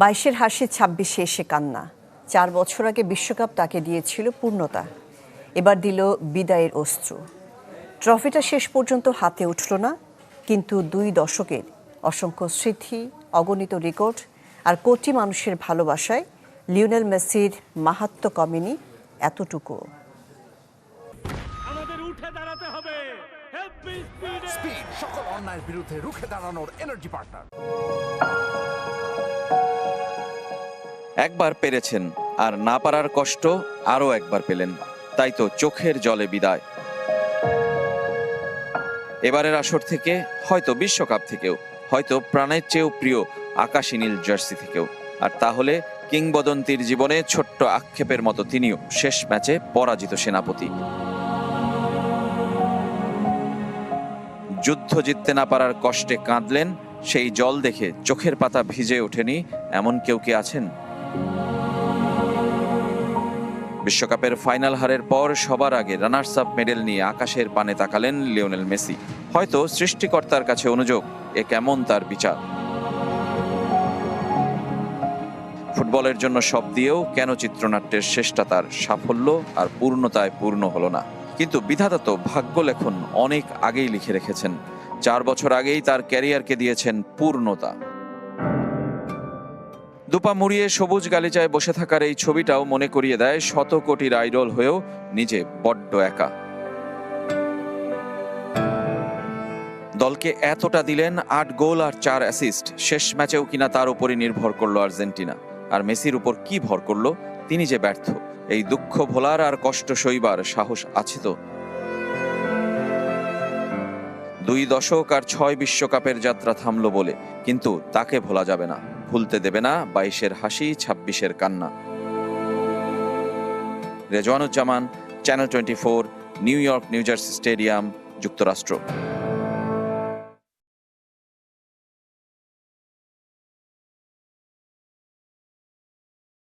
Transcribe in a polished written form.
২২-এর হাসি ২৬-এ এসে কান্না। ৪ বছর আগে বিশ্বকাপ তাকে দিয়েছিল পূর্ণতা, এবার দিল বিদায়ের অশ্রু। ট্রফিটা শেষ পর্যন্ত হাতে উঠল না, কিন্তু ২ দশকের অসংখ্য স্মৃতি, অগণিত রেকর্ড আর কোটি মানুষের ভালোবাসায় লিওনেল মেসির মাহাত্ম্য কমেনি এতটুকু। আমাদের উঠে দাঁড়াতে হবে। স্পিড সকল অন্যায়ের বিরুদ্ধে রুখে দাঁড়ানোর এনার্জি পার্টনার। একবার পেরেছেন, আর না পারার কষ্ট আরও একবার পেলেন, তাই তো চোখের জলে বিদায়। এবারের আসর থেকে, হয়তো বিশ্বকাপ থেকেও, হয়তো প্রাণের চেয়েও প্রিয় আকাশী নীল জার্সি থেকেও। আর তাহলে কিংবদন্তির জীবনে ছোট্ট আক্ষেপের মতো তিনিও শেষ ম্যাচে পরাজিত সেনাপতি। যুদ্ধ জিততে না পারার কষ্টে কাঁদলেন, সেই জল দেখে চোখের পাতা ভিজে ওঠেনি এমন কেউ কি আছেন? বিশ্বকাপের ফাইনাল হারের পর সবার আগে রানার্স আপ মেডেল নিয়ে আকাশের পানে তাকালেন লিওনেল মেসি। হয়তো সৃষ্টিকর্তার কাছে অনুযোগ, এ কেমন তার বিচার। ফুটবলের জন্য সব দিয়েও কেন চিত্রনাট্যের শেষটা তার সাফল্য আর পূর্ণতায় পূর্ণ হলো না? কিন্তু বিধাতা তো ভাগ্য লেখন অনেক আগেই লিখে রেখেছেন। 4 বছর আগেই তার ক্যারিয়ারকে দিয়েছেন পূর্ণতা। দুপা মুড়িয়ে সবুজ গালিচায় বসে থাকার এই ছবিটাও মনে করিয়ে দেয় শত কোটির আইডল হয়েও নিজে বড্ড একা। দলকে এতটা দিলেন, 8 গোল আর 4 অ্যাসিস্ট। শেষ ম্যাচেও কিনা তার উপরই নির্ভর করলো আর্জেন্টিনা। আর মেসির উপর কি ভর করলো? তিনি যে ব্যর্থ, এই দুঃখ ভোলার আর কষ্ট সইবার সাহস আছে তো? 2 দশক আর 6 বিশ্বকাপের যাত্রা থামলো বলে, কিন্তু তাকে ভোলা যাবে না, ভুলতে দেবে না 22-এর হাসি 26-এর কান্না। Rezwanuzzaman, channel 24, new York new jersey stadium, যুক্তরাষ্ট্র।